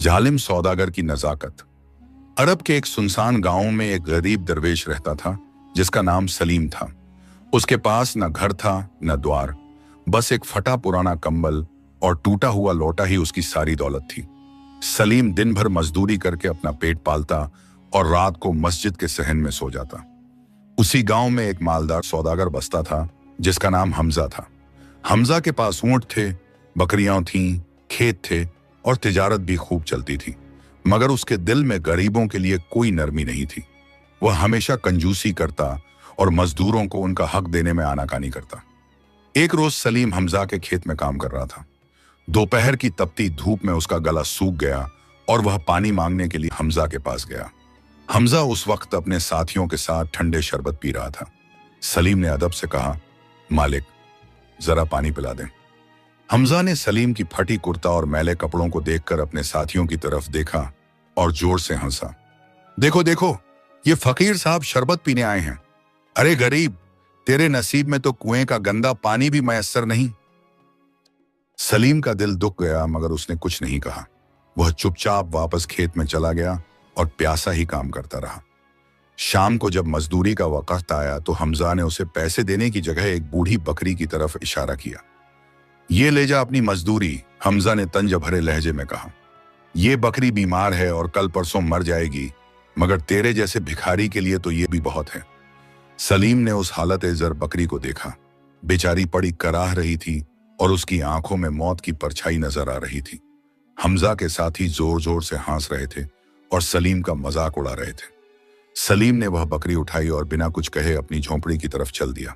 जालिम सौदागर की नजाकत। अरब के एक सुनसान गांव में एक गरीब दरवेश रहता था जिसका नाम सलीम था। उसके पास न घर था न द्वार, बस एक फटा पुराना कंबल और टूटा हुआ लोटा ही उसकी सारी दौलत थी। सलीम दिन भर मजदूरी करके अपना पेट पालता और रात को मस्जिद के सहन में सो जाता। उसी गांव में एक मालदार सौदागर बसता था जिसका नाम हमजा था। हमजा के पास ऊंट थे, बकरियां थीं, खेत थे और तिजारत भी खूब चलती थी, मगर उसके दिल में गरीबों के लिए कोई नरमी नहीं थी। वह हमेशा कंजूसी करता और मजदूरों को उनका हक देने में आनाकानी करता। एक रोज सलीम हमजा के खेत में काम कर रहा था। दोपहर की तपती धूप में उसका गला सूख गया और वह पानी मांगने के लिए हमजा के पास गया। हमजा उस वक्त अपने साथियों के साथ ठंडे शरबत पी रहा था। सलीम ने अदब से कहा, मालिक, जरा पानी पिला दें। हमजा ने सलीम की फटी कुर्ता और मैले कपड़ों को देखकर अपने साथियों की तरफ देखा और जोर से हंसा। देखो देखो, ये फकीर साहब शरबत पीने आए हैं। अरे गरीब, तेरे नसीब में तो कुएं का गंदा पानी भी मयस्सर नहीं। सलीम का दिल दुख गया, मगर उसने कुछ नहीं कहा। वह चुपचाप वापस खेत में चला गया और प्यासा ही काम करता रहा। शाम को जब मजदूरी का वक्त आया तो हमजा ने उसे पैसे देने की जगह एक बूढ़ी बकरी की तरफ इशारा किया। ये ले जा अपनी मजदूरी, हमजा ने तंज भरे लहजे में कहा। ये बकरी बीमार है और कल परसों मर जाएगी, मगर तेरे जैसे भिखारी के लिए तो ये भी बहुत है। सलीम ने उस हालत जर बकरी को देखा। बेचारी पड़ी कराह रही थी और उसकी आंखों में मौत की परछाई नजर आ रही थी। हमजा के साथी जोर जोर से हंस रहे थे और सलीम का मजाक उड़ा रहे थे। सलीम ने वह बकरी उठाई और बिना कुछ कहे अपनी झोंपड़ी की तरफ चल दिया।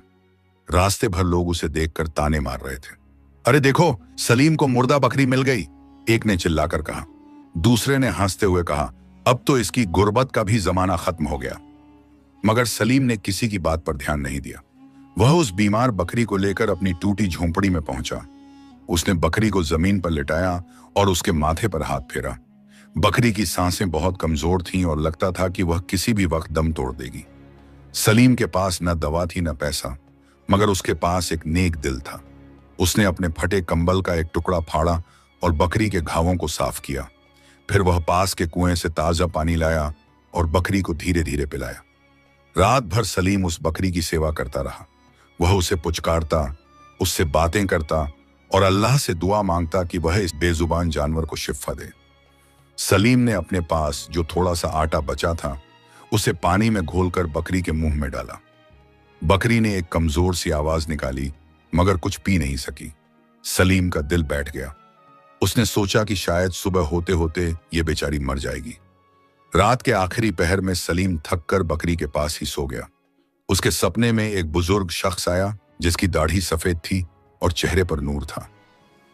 रास्ते भर लोग उसे देखकर ताने मार रहे थे। अरे देखो, सलीम को मुर्दा बकरी मिल गई, एक ने चिल्लाकर कहा। दूसरे ने हंसते हुए कहा, अब तो इसकी गुर्बत का भी जमाना खत्म हो गया। मगर सलीम ने किसी की बात पर ध्यान नहीं दिया। वह उस बीमार बकरी को लेकर अपनी टूटी झोंपड़ी में पहुंचा। उसने बकरी को जमीन पर लिटाया और उसके माथे पर हाथ फेरा। बकरी की सांसें बहुत कमजोर थीं और लगता था कि वह किसी भी वक्त दम तोड़ देगी। सलीम के पास न दवा थी न पैसा, मगर उसके पास एक नेक दिल था। उसने अपने फटे कंबल का एक टुकड़ा फाड़ा और बकरी के घावों को साफ किया। फिर वह पास के कुएं से ताजा पानी लाया और बकरी को धीरे धीरे पिलाया। रात भर सलीम उस बकरी की सेवा करता रहा। वह उसे पुचकारता, उससे बातें करता और अल्लाह से दुआ मांगता कि वह इस बेजुबान जानवर को शिफा दे। सलीम ने अपने पास जो थोड़ा सा आटा बचा था उसे पानी में घोलकर बकरी के मुंह में डाला। बकरी ने एक कमजोर सी आवाज निकाली, मगर कुछ पी नहीं सकी। सलीम का दिल बैठ गया। उसने सोचा कि शायद सुबह होते होते ये बेचारी मर जाएगी। रात के आखिरी पहर में सलीम थक कर बकरी के पास ही सो गया। उसके सपने में एक बुजुर्ग शख्स आया जिसकी दाढ़ी सफेद थी और चेहरे पर नूर था।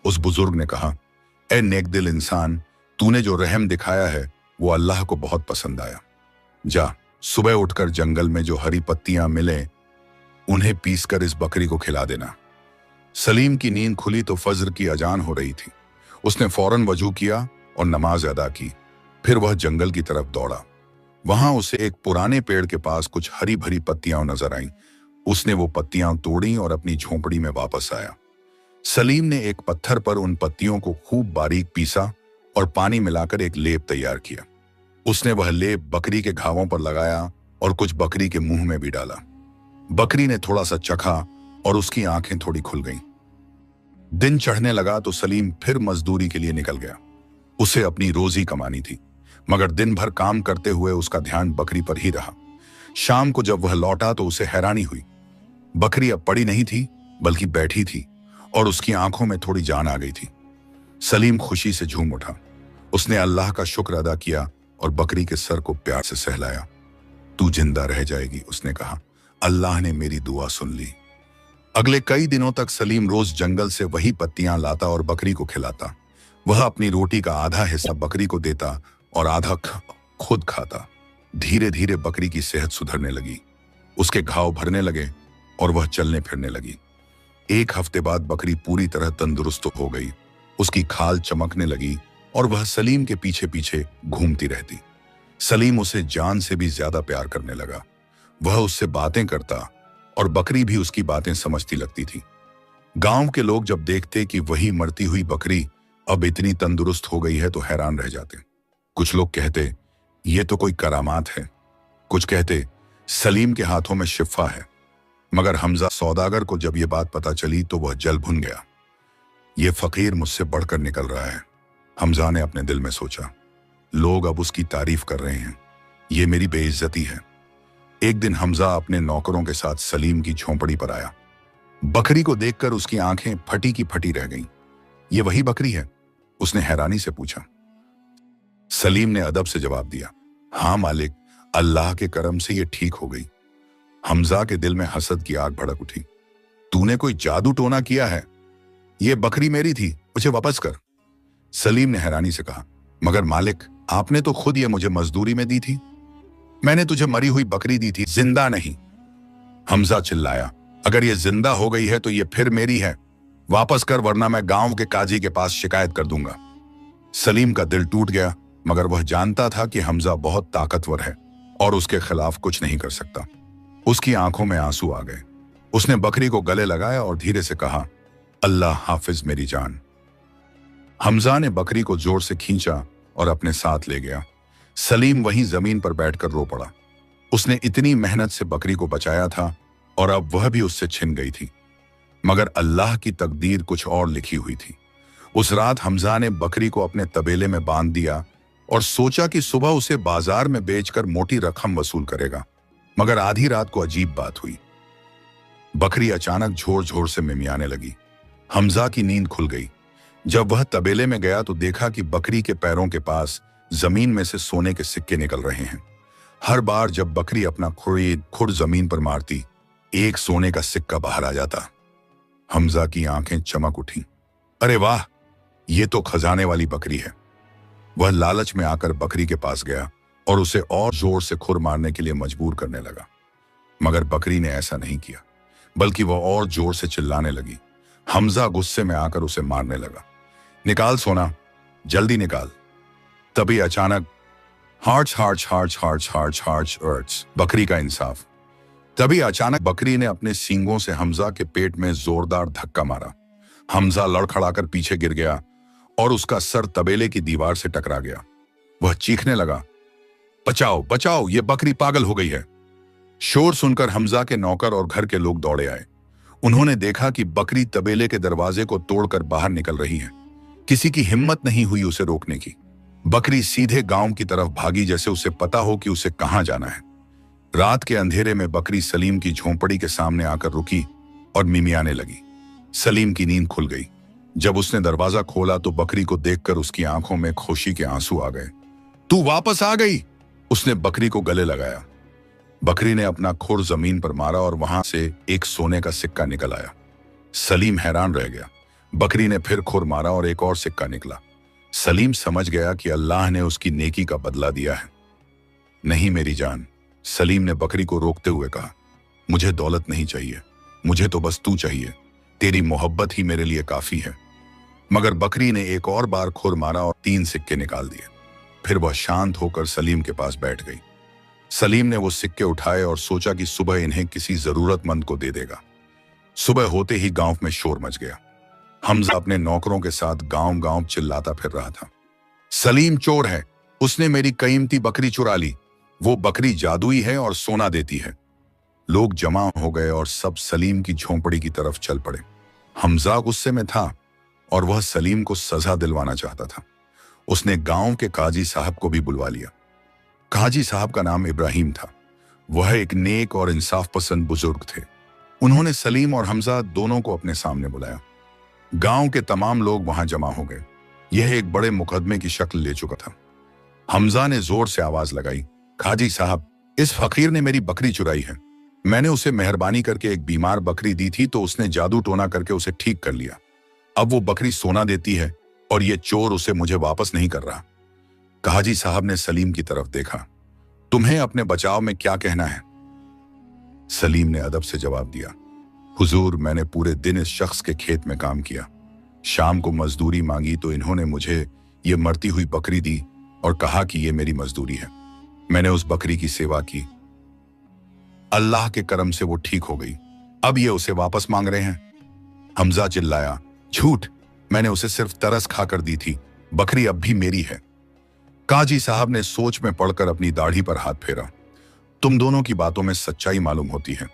उस बुजुर्ग ने कहा, ए नेक दिल इंसान, तूने जो रहम दिखाया है वो अल्लाह को बहुत पसंद आया। जा, सुबह उठकर जंगल में जो हरी पत्तियां मिले उन्हें पीसकर इस बकरी को खिला देना। सलीम की नींद खुली तो फज्र की अजान हो रही थी। उसने फौरन वजू किया और नमाज अदा की। फिर वह जंगल की तरफ दौड़ा। वहां उसे एक पुराने पेड़ के पास कुछ हरी भरी पत्तियां नजर आईं। उसने वो पत्तियां तोड़ी और अपनी झोंपड़ी में वापस आया। सलीम ने एक पत्थर पर उन पत्तियों को खूब बारीक पीसा और पानी मिलाकर एक लेप तैयार किया। उसने वह लेप बकरी के घावों पर लगाया और कुछ बकरी के मुंह में भी डाला। बकरी ने थोड़ा सा चखा और उसकी आंखें थोड़ी खुल गईं। दिन चढ़ने लगा तो सलीम फिर मजदूरी के लिए निकल गया। उसे अपनी रोजी कमानी थी, मगर दिन भर काम करते हुए उसका ध्यान बकरी पर ही रहा। शाम को जब वह लौटा तो उसे हैरानी हुई। बकरी अब पड़ी नहीं थी बल्कि बैठी थी और उसकी आंखों में थोड़ी जान आ गई थी। सलीम खुशी से झूम उठा। उसने अल्लाह का शुक्र अदा किया और बकरी के सर को प्यार से सहलाया। तू जिंदा रह जाएगी, उसने कहा। अल्लाह ने मेरी दुआ सुन ली। अगले कई दिनों तक सलीम रोज जंगल से वही पत्तियां लाता और बकरी को खिलाता। वह अपनी रोटी का आधा हिस्सा बकरी को देता और आधा खुद खाता। धीरे धीरे बकरी की सेहत सुधरने लगी। उसके घाव भरने लगे और वह चलने फिरने लगी। एक हफ्ते बाद बकरी पूरी तरह तंदुरुस्त हो गई। उसकी खाल चमकने लगी और वह सलीम के पीछे पीछे घूमती रहती। सलीम उसे जान से भी ज्यादा प्यार करने लगा। वह उससे बातें करता और बकरी भी उसकी बातें समझती लगती थी। गांव के लोग जब देखते कि वही मरती हुई बकरी अब इतनी तंदुरुस्त हो गई है तो हैरान रह जाते। कुछ लोग कहते ये तो कोई करामात है, कुछ कहते सलीम के हाथों में शिफा है। मगर हमजा सौदागर को जब ये बात पता चली तो वह जल भुन गया। ये फकीर मुझसे बढ़कर निकल रहा है, हमजा ने अपने दिल में सोचा। लोग अब उसकी तारीफ कर रहे हैं, ये मेरी बेइज्जती है। एक दिन हमजा अपने नौकरों के साथ सलीम की झोंपड़ी पर आया। बकरी को देखकर उसकी आंखें फटी की फटी रह गईं। ये वही बकरी है? उसने हैरानी से पूछा। सलीम ने अदब से जवाब दिया, हाँ मालिक, अल्लाह के करम से ये ठीक हो गई। हमजा के दिल में हसद की आग भड़क उठी। तूने कोई जादू टोना किया है? ये बकरी मेरी थी, मुझे वापस कर। सलीम ने हैरानी से कहा, मगर मालिक, आपने तो खुद ये मुझे मजदूरी में दी थी। मैंने तुझे मरी हुई बकरी दी थी, जिंदा नहीं। हमजा चिल्लाया, अगर ये जिंदा हो गई है तो ये फिर मेरी है, वापस कर वरना मैं गांव के काजी के पास शिकायत कर दूंगा। सलीम का दिल टूट गया, मगर वह जानता था कि हमजा बहुत ताकतवर है और उसके खिलाफ कुछ नहीं कर सकता। उसकी आंखों में आंसू आ गए। उसने बकरी को गले लगाया और धीरे से कहा, अल्लाह हाफिज मेरी जान। हमजा ने बकरी को जोर से खींचा और अपने साथ ले गया। सलीम वहीं जमीन पर बैठकर रो पड़ा। उसने इतनी मेहनत से बकरी को बचाया था और अब वह भी उससे छिन गई थी। मगर अल्लाह की तकदीर कुछ और लिखी हुई थी। उस रात हमजा ने बकरी को अपने तबेले में बांध दिया और सोचा कि सुबह उसे बाजार में बेचकर मोटी रकम वसूल करेगा। मगर आधी रात को अजीब बात हुई। बकरी अचानक झोर झोर से मिमियाने लगी। हमजा की नींद खुल गई। जब वह तबेले में गया तो देखा कि बकरी के पैरों के पास जमीन में से सोने के सिक्के निकल रहे हैं। हर बार जब बकरी अपना खुर जमीन पर मारती, एक सोने का सिक्का बाहर आ जाता। हमजा की आंखें चमक उठी। अरे वाह, ये तो खजाने वाली बकरी है। वह लालच में आकर बकरी के पास गया और उसे और जोर से खुर मारने के लिए मजबूर करने लगा। मगर बकरी ने ऐसा नहीं किया, बल्कि वह और जोर से चिल्लाने लगी। हमजा गुस्से में आकर उसे मारने लगा। निकाल सोना, जल्दी निकाल। तभी अचानक हार्च हार्च हार्च हार्च हार्च हार्च अर्ट्स, बकरी का इंसाफ। तभी अचानक बकरी ने अपने सींगों से हमजा के पेट में जोरदार धक्का मारा। हमजा लड़खड़ाकर पीछे गिर गया और उसका सर तबेले की दीवार से टकरा गया। वह चीखने लगा, बचाओ बचाओ, ये बकरी पागल हो गई है। शोर सुनकर हमजा के नौकर और घर के लोग दौड़े आए। उन्होंने देखा कि बकरी तबेले के दरवाजे को तोड़कर बाहर निकल रही है। किसी की हिम्मत नहीं हुई उसे रोकने की। बकरी सीधे गांव की तरफ भागी, जैसे उसे पता हो कि उसे कहां जाना है। रात के अंधेरे में बकरी सलीम की झोंपड़ी के सामने आकर रुकी और मिमियाने लगी। सलीम की नींद खुल गई। जब उसने दरवाजा खोला तो बकरी को देखकर उसकी आंखों में खुशी के आंसू आ गए। तू वापस आ गई, उसने बकरी को गले लगाया। बकरी ने अपना खुर जमीन पर मारा और वहां से एक सोने का सिक्का निकल आया। सलीम हैरान रह गया। बकरी ने फिर खुर मारा और एक और सिक्का निकला। सलीम समझ गया कि अल्लाह ने उसकी नेकी का बदला दिया है। नहीं मेरी जान, सलीम ने बकरी को रोकते हुए कहा, मुझे दौलत नहीं चाहिए, मुझे तो बस तू चाहिए। तेरी मोहब्बत ही मेरे लिए काफी है। मगर बकरी ने एक और बार खुर मारा और 3 सिक्के निकाल दिए। फिर वह शांत होकर सलीम के पास बैठ गई। सलीम ने वो सिक्के उठाए और सोचा कि सुबह इन्हें किसी जरूरतमंद को दे देगा। सुबह होते ही गांव में शोर मच गया। हमजा अपने नौकरों के साथ गांव गांव चिल्लाता फिर रहा था, सलीम चोर है, उसने मेरी कीमती बकरी चुरा ली, वो बकरी जादुई है और सोना देती है। लोग जमा हो गए और सब सलीम की झोंपड़ी की तरफ चल पड़े। हमजा गुस्से में था और वह सलीम को सजा दिलवाना चाहता था। उसने गांव के काजी साहब को भी बुलवा लिया। काजी साहब का नाम इब्राहिम था। वह एक नेक और इंसाफ पसंद बुजुर्ग थे। उन्होंने सलीम और हमजा दोनों को अपने सामने बुलाया। गांव के तमाम लोग वहां जमा हो गए। यह एक बड़े मुकदमे की शक्ल ले चुका था। हमजा ने जोर से आवाज लगाई, काजी साहब, इस फकीर ने मेरी बकरी चुराई है। मैंने उसे मेहरबानी करके एक बीमार बकरी दी थी तो उसने जादू टोना करके उसे ठीक कर लिया। अब वो बकरी सोना देती है और ये चोर उसे मुझे वापस नहीं कर रहा। काजी साहब ने सलीम की तरफ देखा, तुम्हें अपने बचाव में क्या कहना है? सलीम ने अदब से जवाब दिया, हुजूर, मैंने पूरे दिन इस शख्स के खेत में काम किया। शाम को मजदूरी मांगी तो इन्होंने मुझे ये मरती हुई बकरी दी और कहा कि ये मेरी मजदूरी है। मैंने उस बकरी की सेवा की। अल्लाह के करम से वो ठीक हो गई। अब ये उसे वापस मांग रहे हैं। हमजा चिल्लाया, झूठ, मैंने उसे सिर्फ तरस खाकर दी थी। बकरी अब भी मेरी है। काजी साहब ने सोच में पड़कर अपनी दाढ़ी पर हाथ फेरा। तुम दोनों की बातों में सच्चाई मालूम होती है।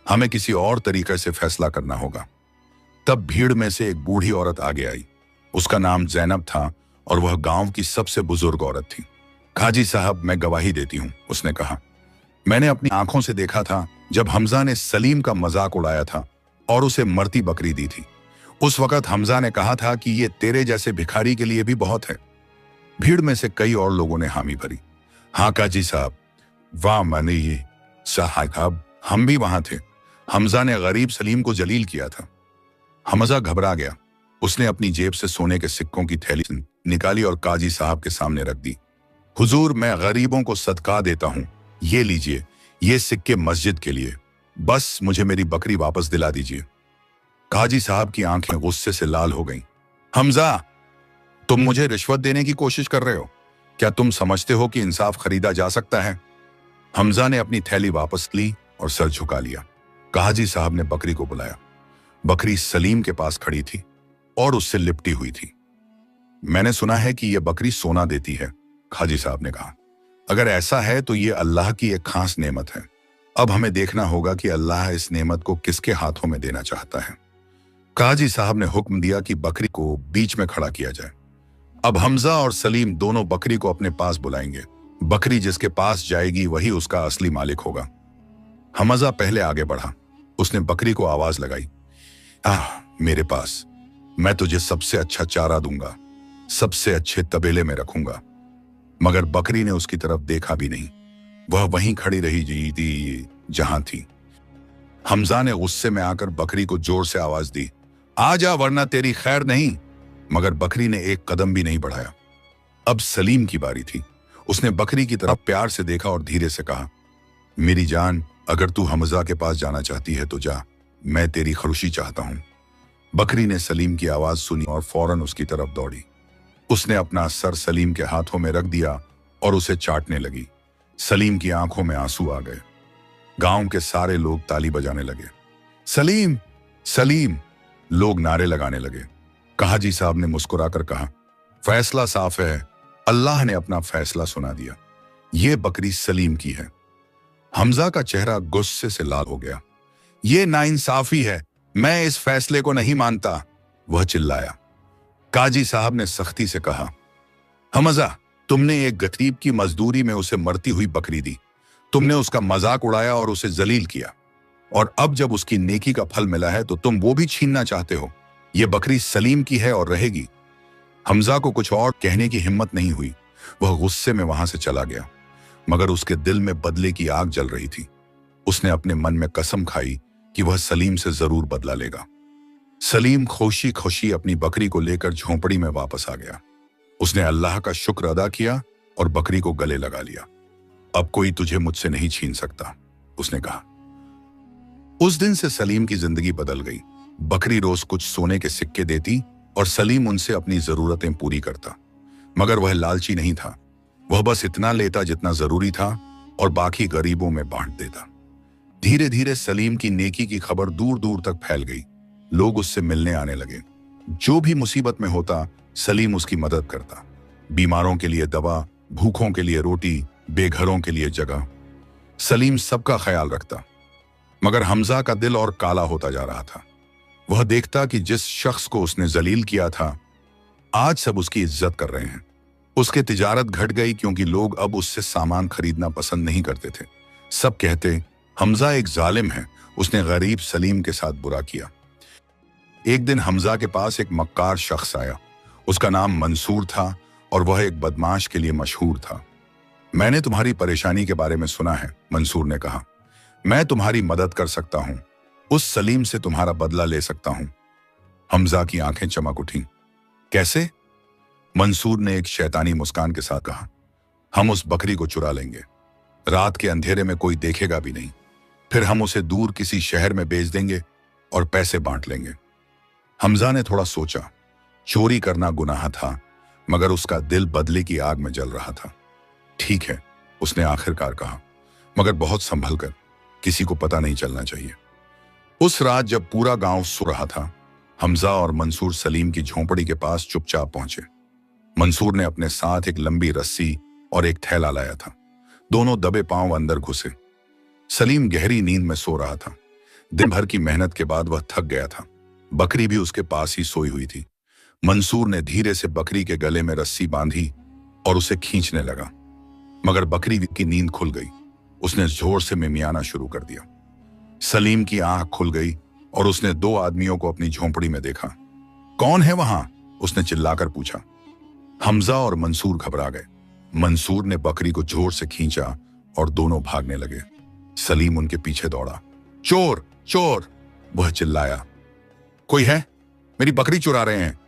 हमें किसी और तरीके से फैसला करना होगा। तब भीड़ में से एक बूढ़ी औरत आगे आई। उसका नाम जैनब था और वह गांव की सबसे बुजुर्ग औरत थी। काजी साहब, मैं गवाही देती हूं, उसने कहा। मैंने अपनी आंखों से देखा था जब हमजा ने सलीम का मजाक उड़ाया था और उसे मरती बकरी दी थी। उस वक्त हमजा ने कहा था कि ये तेरे जैसे भिखारी के लिए भी बहुत है। भीड़ में से कई और लोगों ने हामी भरी। हाँ काजी साहब, वाह माने ये साहब, हम भी वहां थे। हमजा ने गरीब सलीम को जलील किया था। हमजा घबरा गया। उसने अपनी जेब से सोने के सिक्कों की थैली निकाली और काजी साहब के सामने रख दी। हुजूर, मैं गरीबों को सदका देता हूं। ये लीजिए, ये सिक्के मस्जिद के लिए। बस मुझे मेरी बकरी वापस दिला दीजिए। काजी साहब की आंखें गुस्से से लाल हो गईं। हमजा, तुम मुझे रिश्वत देने की कोशिश कर रहे हो? क्या तुम समझते हो कि इंसाफ खरीदा जा सकता है? हमजा ने अपनी थैली वापस ली और सर झुका लिया। काजी साहब ने बकरी को बुलाया। बकरी सलीम के पास खड़ी थी और उससे लिपटी हुई थी। मैंने सुना है कि यह बकरी सोना देती है, काजी साहब ने कहा। अगर ऐसा है तो यह अल्लाह की एक खास नेमत है। अब हमें देखना होगा कि अल्लाह इस नेमत को किसके हाथों में देना चाहता है। काजी साहब ने हुक्म दिया कि बकरी को बीच में खड़ा किया जाए। अब हमजा और सलीम दोनों बकरी को अपने पास बुलाएंगे। बकरी जिसके पास जाएगी वही उसका असली मालिक होगा। हमजा पहले आगे बढ़ा। उसने बकरी को आवाज लगाई, मेरे पास। मैं तुझे सबसे अच्छा चारा दूंगा, सबसे अच्छे तबेले में रखूंगा। मगर बकरी ने उसकी तरफ देखा भी नहीं। वह वहीं खड़ी रही थी जहां थी। हमजा ने गुस्से में आकर बकरी को जोर से आवाज दी, आ जा वरना तेरी खैर नहीं। मगर बकरी ने एक कदम भी नहीं बढ़ाया। अब सलीम की बारी थी। उसने बकरी की तरफ प्यार से देखा और धीरे से कहा, मेरी जान, अगर तू हमजा के पास जाना चाहती है तो जा, मैं तेरी खुशी चाहता हूं। बकरी ने सलीम की आवाज सुनी और फौरन उसकी तरफ दौड़ी। उसने अपना सर सलीम के हाथों में रख दिया और उसे चाटने लगी। सलीम की आंखों में आंसू आ गए। गांव के सारे लोग ताली बजाने लगे। सलीम, सलीम, लोग नारे लगाने लगे। काजी साहब ने मुस्कुराकर कहा, फैसला साफ है। अल्लाह ने अपना फैसला सुना दिया। यह बकरी सलीम की है। हमजा का चेहरा गुस्से से लाल हो गया। यह नाइंसाफी है, मैं इस फैसले को नहीं मानता, वह चिल्लाया। काजी साहब ने सख्ती से कहा, हमजा, तुमने एक गरीब की मजदूरी में उसे मरती हुई बकरी दी। तुमने उसका मजाक उड़ाया और उसे जलील किया, और अब जब उसकी नेकी का फल मिला है तो तुम वो भी छीनना चाहते हो। यह बकरी सलीम की है और रहेगी। हमजा को कुछ और कहने की हिम्मत नहीं हुई। वह गुस्से में वहां से चला गया, मगर उसके दिल में बदले की आग जल रही थी। उसने अपने मन में कसम खाई कि वह सलीम से जरूर बदला लेगा। सलीम खुशी खुशी अपनी बकरी को लेकर झोंपड़ी में वापस आ गया। उसने अल्लाह का शुक्र अदा किया और बकरी को गले लगा लिया। अब कोई तुझे मुझसे नहीं छीन सकता, उसने कहा। उस दिन से सलीम की जिंदगी बदल गई। बकरी रोज कुछ सोने के सिक्के देती और सलीम उनसे अपनी जरूरतें पूरी करता। मगर वह लालची नहीं था। वह बस इतना लेता जितना जरूरी था और बाकी गरीबों में बांट देता। धीरे धीरे सलीम की नेकी की खबर दूर दूर तक फैल गई। लोग उससे मिलने आने लगे। जो भी मुसीबत में होता, सलीम उसकी मदद करता। बीमारों के लिए दवा, भूखों के लिए रोटी, बेघरों के लिए जगह। सलीम सबका ख्याल रखता। मगर हमजा का दिल और काला होता जा रहा था। वह देखता कि जिस शख्स को उसने जलील किया था, आज सब उसकी इज्जत कर रहे हैं। उसकी तिजारत घट गई क्योंकि लोग अब उससे सामान खरीदना पसंद नहीं करते थे। सब कहते, हमजा एक जालिम है, उसने गरीब सलीम के साथ बुरा किया। एक दिन हमजा के पास एक मक्कार शख्स आया। उसका नाम मंसूर था और वह एक बदमाश के लिए मशहूर था। मैंने तुम्हारी परेशानी के बारे में सुना है, मंसूर ने कहा। मैं तुम्हारी मदद कर सकता हूं। उस सलीम से तुम्हारा बदला ले सकता हूं। हमजा की आंखें चमक उठीं। कैसे? मंसूर ने एक शैतानी मुस्कान के साथ कहा, हम उस बकरी को चुरा लेंगे। रात के अंधेरे में कोई देखेगा भी नहीं। फिर हम उसे दूर किसी शहर में बेच देंगे और पैसे बांट लेंगे। हमजा ने थोड़ा सोचा। चोरी करना गुनाह था, मगर उसका दिल बदले की आग में जल रहा था। ठीक है, उसने आखिरकार कहा, मगर बहुत संभल कर, किसी को पता नहीं चलना चाहिए। उस रात जब पूरा गांव सो रहा था, हमजा और मंसूर सलीम की झोंपड़ी के पास चुपचाप पहुंचे। मंसूर ने अपने साथ एक लंबी रस्सी और एक थैला लाया था। दोनों दबे पांव अंदर घुसे। सलीम गहरी नींद में सो रहा था। दिन भर की मेहनत के बाद वह थक गया था। बकरी भी उसके पास ही सोई हुई थी। मंसूर ने धीरे से बकरी के गले में रस्सी बांधी और उसे खींचने लगा, मगर बकरी की नींद खुल गई। उसने जोर से मिमियाना शुरू कर दिया। सलीम की आंख खुल गई और उसने दो आदमियों को अपनी झोंपड़ी में देखा। कौन है वहां? उसने चिल्लाकर पूछा। हमजा और मंसूर घबरा गए। मंसूर ने बकरी को जोर से खींचा और दोनों भागने लगे। सलीम उनके पीछे दौड़ा। चोर चोर, वह चिल्लाया। कोई है? मेरी बकरी चुरा रहे हैं।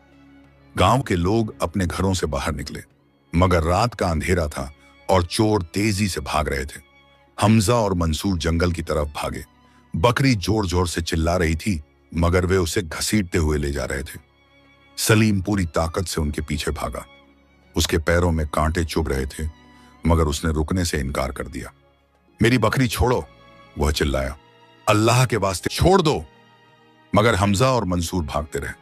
गांव के लोग अपने घरों से बाहर निकले, मगर रात का अंधेरा था और चोर तेजी से भाग रहे थे। हमजा और मंसूर जंगल की तरफ भागे। बकरी जोर जोर से चिल्ला रही थी, मगर वे उसे घसीटते हुए ले जा रहे थे। सलीम पूरी ताकत से उनके पीछे भागा। उसके पैरों में कांटे चुभ रहे थे, मगर उसने रुकने से इनकार कर दिया। मेरी बकरी छोड़ो, वह चिल्लाया। अल्लाह के वास्ते छोड़ दो। मगर हमजा और मंसूर भागते रहे।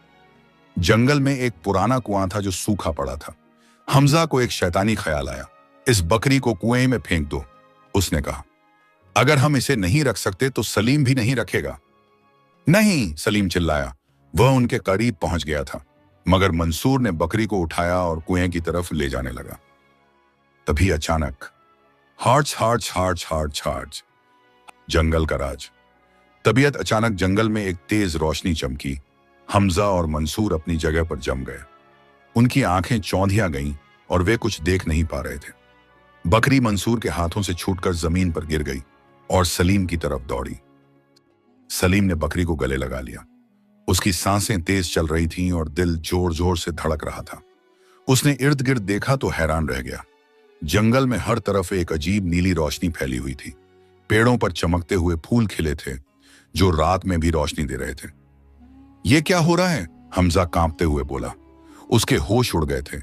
जंगल में एक पुराना कुआं था जो सूखा पड़ा था। हमजा को एक शैतानी ख्याल आया। इस बकरी को कुएं में फेंक दो, उसने कहा। अगर हम इसे नहीं रख सकते तो सलीम भी नहीं रखेगा। नहीं, सलीम चिल्लाया। वह उनके करीब पहुंच गया था, मगर मंसूर ने बकरी को उठाया और कुएं की तरफ ले जाने लगा। तभी अचानक हार्च हार्च हार्च हार्च हार्च, जंगल का राज। तबीयत अचानक जंगल में एक तेज रोशनी चमकी। हमजा और मंसूर अपनी जगह पर जम गए। उनकी आंखें चौंधिया गईं और वे कुछ देख नहीं पा रहे थे। बकरी मंसूर के हाथों से छूटकर जमीन पर गिर गई और सलीम की तरफ दौड़ी। सलीम ने बकरी को गले लगा लिया। उसकी सांसें तेज चल रही थीं और दिल जोर जोर से धड़क रहा था। उसने इर्द गिर्द देखा तो हैरान रह गया। जंगल में हर तरफ एक अजीब नीली रोशनी फैली हुई थी। पेड़ों पर चमकते हुए फूल खिले थे, जो रात में भी रोशनी दे रहे थे। ये क्या हो रहा है? हमजा कांपते हुए बोला। उसके होश उड़ गए थे।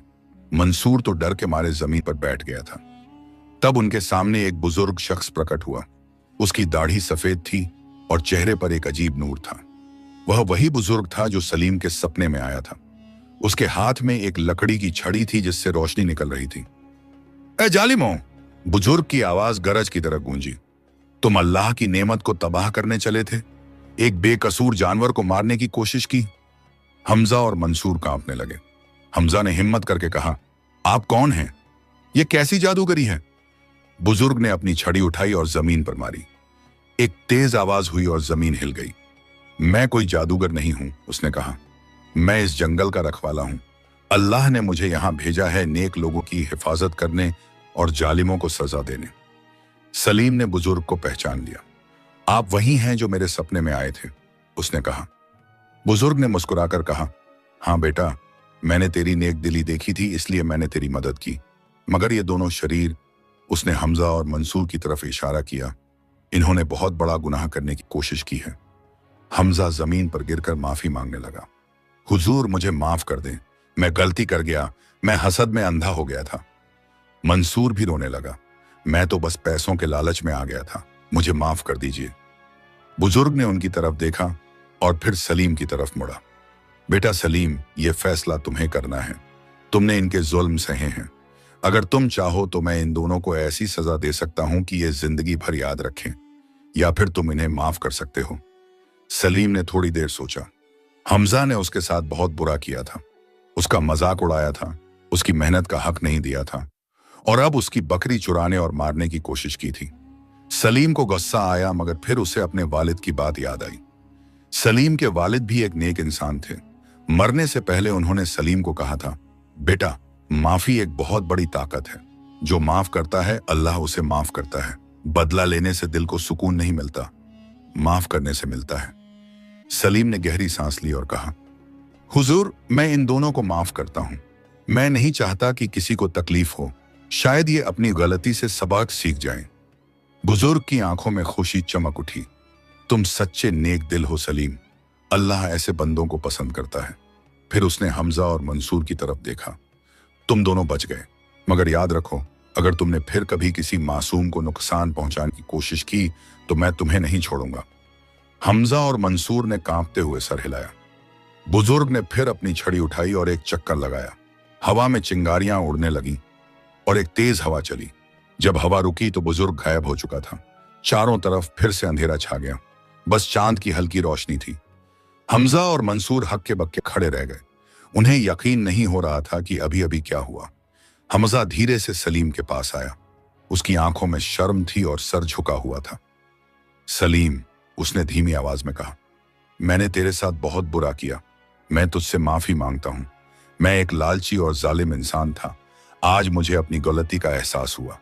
मंसूर तो डर के मारे जमीन पर बैठ गया था। तब उनके सामने एक बुजुर्ग शख्स प्रकट हुआ। उसकी दाढ़ी सफेद थी और चेहरे पर एक अजीब नूर था। वह वही बुजुर्ग था जो सलीम के सपने में आया था। उसके हाथ में एक लकड़ी की छड़ी थी जिससे रोशनी निकल रही थी। ए जालिमों, बुजुर्ग की आवाज गरज की तरह गूंजी। तुम अल्लाह की नेमत को तबाह करने चले थे, एक बेकसूर जानवर को मारने की कोशिश की। हमजा और मंसूर कांपने लगे। हमजा ने हिम्मत करके कहा, आप कौन हैं? यह कैसी जादूगरी है? बुजुर्ग ने अपनी छड़ी उठाई और जमीन पर मारी। एक तेज आवाज हुई और जमीन हिल गई। मैं कोई जादूगर नहीं हूं, उसने कहा। मैं इस जंगल का रखवाला हूं। अल्लाह ने मुझे यहां भेजा है नेक लोगों की हिफाजत करने और जालिमों को सजा देने। सलीम ने बुजुर्ग को पहचान लिया। आप वही हैं जो मेरे सपने में आए थे, उसने कहा। बुजुर्ग ने मुस्कुराकर कहा, हाँ बेटा, मैंने तेरी नेक दिली देखी थी, इसलिए मैंने तेरी मदद की। मगर ये दोनों शरीर, उसने हमजा और मंसूर की तरफ इशारा किया, इन्होंने बहुत बड़ा गुनाह करने की कोशिश की है। हमजा जमीन पर गिरकर माफी मांगने लगा। हुजूर, मुझे माफ कर दें, मैं गलती कर गया, मैं हसद में अंधा हो गया था। मंसूर भी रोने लगा। मैं तो बस पैसों के लालच में आ गया था, मुझे माफ कर दीजिए। बुजुर्ग ने उनकी तरफ देखा और फिर सलीम की तरफ मुड़ा। बेटा सलीम, यह फैसला तुम्हें करना है। तुमने इनके जुल्म सहे हैं। अगर तुम चाहो तो मैं इन दोनों को ऐसी सजा दे सकता हूं कि ये जिंदगी भर याद रखें, या फिर तुम इन्हें माफ कर सकते हो। सलीम ने थोड़ी देर सोचा। हमजा ने उसके साथ बहुत बुरा किया था, उसका मजाक उड़ाया था, उसकी मेहनत का हक नहीं दिया था, और अब उसकी बकरी चुराने और मारने की कोशिश की थी। सलीम को गुस्सा आया, मगर फिर उसे अपने वालिद की बात याद आई। सलीम के वालिद भी एक नेक इंसान थे। मरने से पहले उन्होंने सलीम को कहा था, बेटा, माफी एक बहुत बड़ी ताकत है। जो माफ करता है अल्लाह उसे माफ करता है। बदला लेने से दिल को सुकून नहीं मिलता, माफ करने से मिलता है। सलीम ने गहरी सांस ली और कहा, हुजूर, मैं इन दोनों को माफ करता हूं। मैं नहीं चाहता कि किसी को तकलीफ हो। शायद ये अपनी गलती से सबक सीख जाएं। बुजुर्ग की आंखों में खुशी चमक उठी। तुम सच्चे नेक दिल हो सलीम, अल्लाह ऐसे बंदों को पसंद करता है। फिर उसने हमजा और मंसूर की तरफ देखा। तुम दोनों बच गए, मगर याद रखो, अगर तुमने फिर कभी किसी मासूम को नुकसान पहुंचाने की कोशिश की तो मैं तुम्हें नहीं छोड़ूंगा। हमजा और मंसूर ने कांपते हुए सर हिलाया। बुजुर्ग ने फिर अपनी छड़ी उठाई और एक चक्कर लगाया। हवा में चिंगारियां उड़ने लगीं और एक तेज हवा चली। जब हवा रुकी तो बुजुर्ग गायब हो चुका था। चारों तरफ फिर से अंधेरा छा गया, बस चांद की हल्की रोशनी थी। हमजा और मंसूर हक्के बक्के खड़े रह गए। उन्हें यकीन नहीं हो रहा था कि अभी अभी क्या हुआ। हमजा धीरे से सलीम के पास आया। उसकी आंखों में शर्म थी और सर झुका हुआ था। सलीम, उसने धीमी आवाज में कहा, मैंने तेरे साथ बहुत बुरा किया। मैं तुझसे माफी मांगता हूं। मैं एक लालची और जालिम इंसान था। आज मुझे अपनी गलती का एहसास हुआ।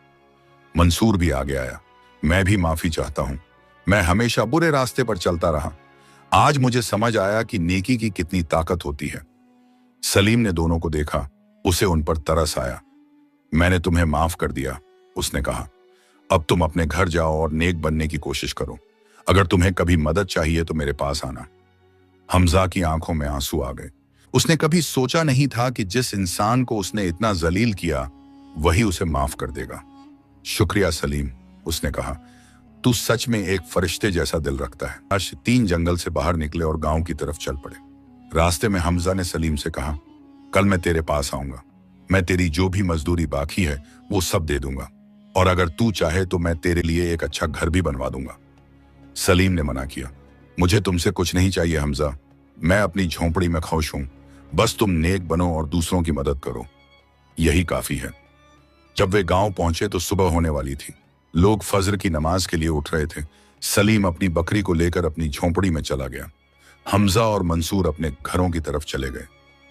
मंसूर भी आगे आया। मैं भी माफी चाहता हूं। मैं हमेशा बुरे रास्ते पर चलता रहा। आज मुझे समझ आया कि नेकी की कितनी ताकत होती है। सलीम ने दोनों को देखा। उसे उन पर तरस आया। मैंने तुम्हें माफ कर दिया, उसने कहा। अब तुम अपने घर जाओ और नेक बनने की कोशिश करो। अगर तुम्हें कभी मदद चाहिए तो मेरे पास आना। हमजा की आंखों में आंसू आ गए। उसने कभी सोचा नहीं था कि जिस इंसान को उसने इतना जलील किया वही उसे माफ कर देगा। शुक्रिया सलीम, उसने कहा। तू सच में एक फरिश्ते जैसा दिल रखता है। आज 3 जंगल से बाहर निकले और गांव की तरफ चल पड़े। रास्ते में हमजा ने सलीम से कहा, कल मैं तेरे पास आऊंगा। मैं तेरी जो भी मजदूरी बाकी है वो सब दे दूंगा, और अगर तू चाहे तो मैं तेरे लिए एक अच्छा घर भी बनवा दूंगा। सलीम ने मना किया। मुझे तुमसे कुछ नहीं चाहिए हमजा। मैं अपनी झोंपड़ी में खुश हूं। बस तुम नेक बनो और दूसरों की मदद करो, यही काफी है। जब वे गांव पहुंचे तो सुबह होने वाली थी। लोग फजर की नमाज के लिए उठ रहे थे। सलीम अपनी बकरी को लेकर अपनी झोंपड़ी में चला गया। हमजा और मंसूर अपने घरों की तरफ चले गए।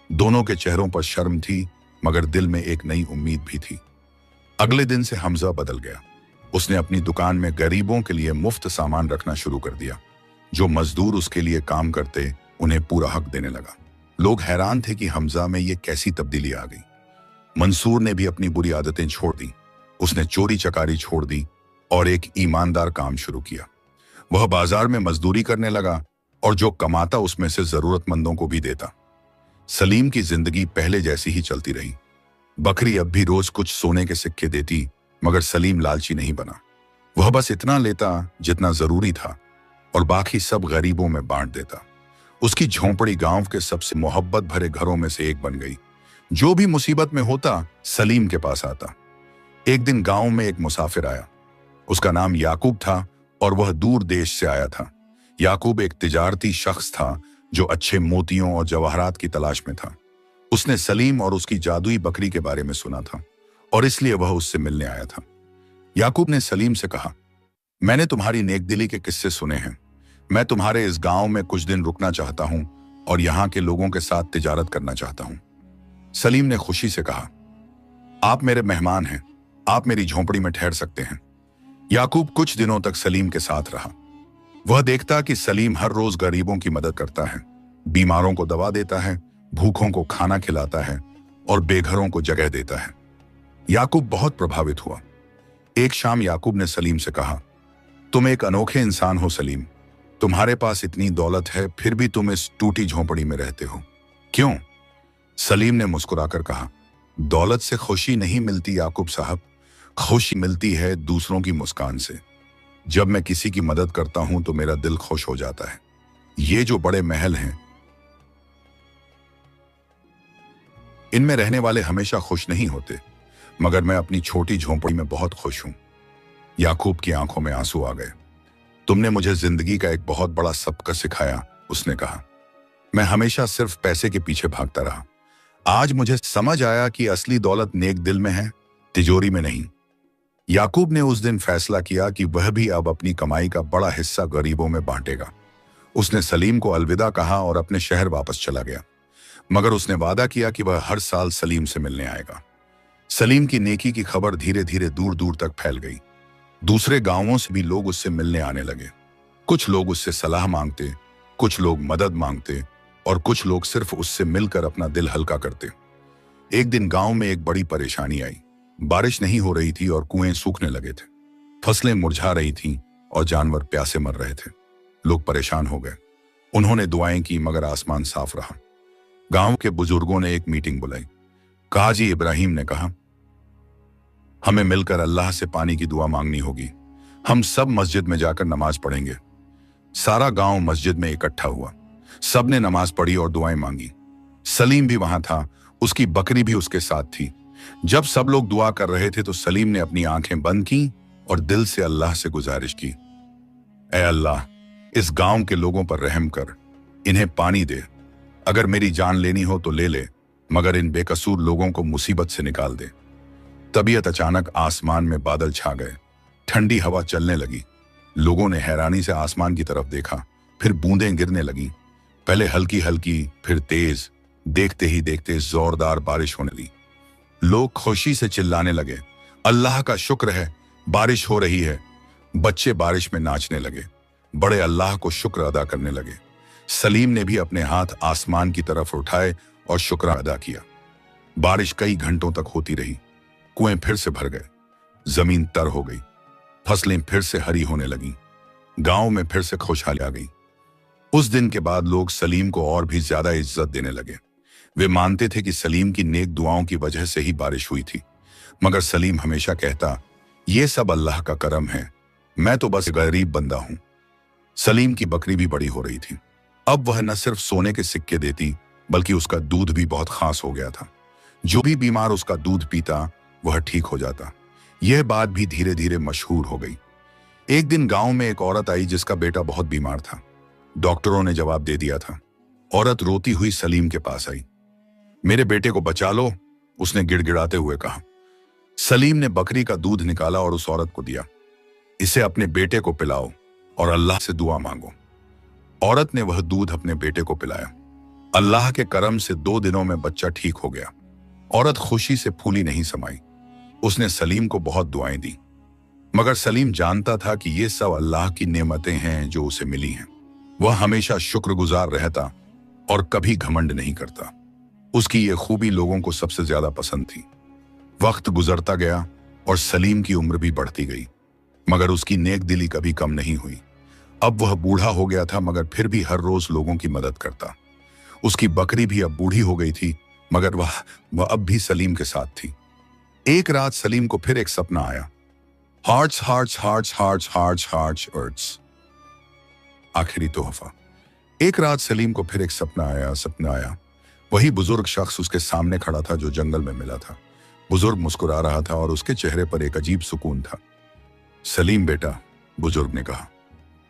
दोनों के चेहरों पर शर्म थी, मगर दिल में एक नई उम्मीद भी थी। अगले दिन से हमजा बदल गया। उसने अपनी दुकान में गरीबों के लिए मुफ्त सामान रखना शुरू कर दिया। जो मजदूर उसके लिए काम करते उन्हें पूरा हक देने लगा। लोग हैरान थे कि हमजा में ये कैसी तब्दीली आ गई। मंसूर ने भी अपनी बुरी आदतें छोड़ दी। उसने चोरी चकारी छोड़ दी और एक ईमानदार काम शुरू किया। वह बाजार में मजदूरी करने लगा और जो कमाता उसमें से जरूरतमंदों को भी देता। सलीम की जिंदगी पहले जैसी ही चलती रही। बकरी अब भी रोज कुछ सोने के सिक्के देती, मगर सलीम लालची नहीं बना। वह बस इतना लेता जितना जरूरी था और बाकी सब गरीबों में बांट देता। उसकी झोंपड़ी गांव के सबसे मोहब्बत भरे घरों में से एक बन गई। जो भी मुसीबत में होता सलीम के पास आता। एक दिन गांव में एक मुसाफिर आया। उसका नाम याकूब था और वह दूर देश से आया था। याकूब एक तिजारती शख्स था जो अच्छे मोतियों और जवाहरात की तलाश में था। उसने सलीम और उसकी जादुई बकरी के बारे में सुना था और इसलिए वह उससे मिलने आया था। याकूब ने सलीम से कहा, मैंने तुम्हारी नेकदिली के किस्से सुने हैं। मैं तुम्हारे इस गांव में कुछ दिन रुकना चाहता हूं और यहां के लोगों के साथ तिजारत करना चाहता हूं। सलीम ने खुशी से कहा, आप मेरे मेहमान हैं। आप मेरी झोंपड़ी में ठहर सकते हैं। याकूब कुछ दिनों तक सलीम के साथ रहा। वह देखता कि सलीम हर रोज गरीबों की मदद करता है, बीमारों को दवा देता है, भूखों को खाना खिलाता है और बेघरों को जगह देता है। याकूब बहुत प्रभावित हुआ। एक शाम याकूब ने सलीम से कहा, तुम एक अनोखे इंसान हो सलीम। तुम्हारे पास इतनी दौलत है फिर भी तुम इस टूटी झोंपड़ी में रहते हो, क्यों? सलीम ने मुस्कुराकर कहा, दौलत से खुशी नहीं मिलती याकूब साहब। खुशी मिलती है दूसरों की मुस्कान से। जब मैं किसी की मदद करता हूं तो मेरा दिल खुश हो जाता है। ये जो बड़े महल हैं, इनमें रहने वाले हमेशा खुश नहीं होते, मगर मैं अपनी छोटी झोंपड़ी में बहुत खुश हूं। याकूब की आंखों में आंसू आ गए। तुमने मुझे जिंदगी का एक बहुत बड़ा सबक सिखाया, उसने कहा। मैं हमेशा सिर्फ पैसे के पीछे भागता रहा। आज मुझे समझ आया कि असली दौलत नेक दिल में है, तिजोरी में नहीं। याकूब ने उस दिन फैसला किया कि वह भी अब अपनी कमाई का बड़ा हिस्सा गरीबों में बांटेगा। उसने सलीम को अलविदा कहा और अपने शहर वापस चला गया, मगर उसने वादा किया कि वह हर साल सलीम से मिलने आएगा। सलीम की नेकी की खबर धीरे धीरे दूर दूर तक फैल गई। दूसरे गांवों से भी लोग उससे मिलने आने लगे। कुछ लोग उससे सलाह मांगते, कुछ लोग मदद मांगते और कुछ लोग सिर्फ उससे मिलकर अपना दिल हल्का करते। एक दिन गांव में एक बड़ी परेशानी आई। बारिश नहीं हो रही थी और कुएं सूखने लगे थे। फसलें मुरझा रही थीं और जानवर प्यासे मर रहे थे। लोग परेशान हो गए। उन्होंने दुआएं की, मगर आसमान साफ रहा। गांव के बुजुर्गों ने एक मीटिंग बुलाई। काजी इब्राहिम ने कहा, हमें मिलकर अल्लाह से पानी की दुआ मांगनी होगी। हम सब मस्जिद में जाकर नमाज पढ़ेंगे। सारा गांव मस्जिद में इकट्ठा हुआ। सबने नमाज पढ़ी और दुआएं मांगी। सलीम भी वहां था, उसकी बकरी भी उसके साथ थी। जब सब लोग दुआ कर रहे थे तो सलीम ने अपनी आंखें बंद की और दिल से अल्लाह से गुजारिश की, ऐ अल्लाह, इस गांव के लोगों पर रहम कर, इन्हें पानी दे। अगर मेरी जान लेनी हो तो ले ले, मगर इन बेकसूर लोगों को मुसीबत से निकाल दे। तबीयत अचानक आसमान में बादल छा गए, ठंडी हवा चलने लगी। लोगों ने हैरानी से आसमान की तरफ देखा, फिर बूंदें गिरने लगी, पहले हल्की हल्की, फिर तेज। देखते ही देखते जोरदार बारिश होने लगी। लोग खुशी से चिल्लाने लगे, अल्लाह का शुक्र है, बारिश हो रही है। बच्चे बारिश में नाचने लगे, बड़े अल्लाह को शुक्र अदा करने लगे। सलीम ने भी अपने हाथ आसमान की तरफ उठाए और शुक्र अदा किया। बारिश कई घंटों तक होती रही। कुएं फिर से भर गए, जमीन तर हो गई, फसलें फिर से हरी होने लगीं, गांव में फिर से खुशहाली आ गई। उस दिन के बाद लोग सलीम को और भी ज्यादा इज्जत देने लगे। वे मानते थे कि सलीम की नेक दुआओं की वजह से ही बारिश हुई थी। मगर सलीम हमेशा कहता, ये सब अल्लाह का करम है, मैं तो बस गरीब बंदा हूं। सलीम की बकरी भी बड़ी हो रही थी। अब वह न सिर्फ सोने के सिक्के देती, बल्कि उसका दूध भी बहुत खास हो गया था। जो भी बीमार उसका दूध पीता वह ठीक हो जाता। यह बात भी धीरे धीरे मशहूर हो गई। एक दिन गांव में एक औरत आई जिसका बेटा बहुत बीमार था। डॉक्टरों ने जवाब दे दिया था। औरत रोती हुई सलीम के पास आई। मेरे बेटे को बचा लो, उसने गिड़गिड़ाते हुए कहा। सलीम ने बकरी का दूध निकाला और उस औरत को दिया। इसे अपने बेटे को पिलाओ और अल्लाह से दुआ मांगो। औरत ने वह दूध अपने बेटे को पिलाया। अल्लाह के करम से 2 दिनों में बच्चा ठीक हो गया। औरत खुशी से फूली नहीं समाई। उसने सलीम को बहुत दुआएं दी, मगर सलीम जानता था कि ये सब अल्लाह की नेमतें हैं जो उसे मिली हैं। वह हमेशा शुक्रगुजार रहता और कभी घमंड नहीं करता। उसकी ये खूबी लोगों को सबसे ज्यादा पसंद थी। वक्त गुजरता गया और सलीम की उम्र भी बढ़ती गई, मगर उसकी नेक दिली कभी कम नहीं हुई। अब वह बूढ़ा हो गया था, मगर फिर भी हर रोज लोगों की मदद करता। उसकी बकरी भी अब बूढ़ी हो गई थी, मगर वह अब भी सलीम के साथ थी। एक रात सलीम को फिर एक सपना आया। Hearts hearts hearts hearts hearts hearts arts, आखिरी तोहफा। एक रात सलीम को फिर एक सपना आया। वही बुजुर्ग शख्स उसके सामने खड़ा था जो जंगल में मिला था। बुजुर्ग मुस्कुरा रहा था और उसके चेहरे पर एक अजीब सुकून था। सलीम बेटा, बुजुर्ग ने कहा,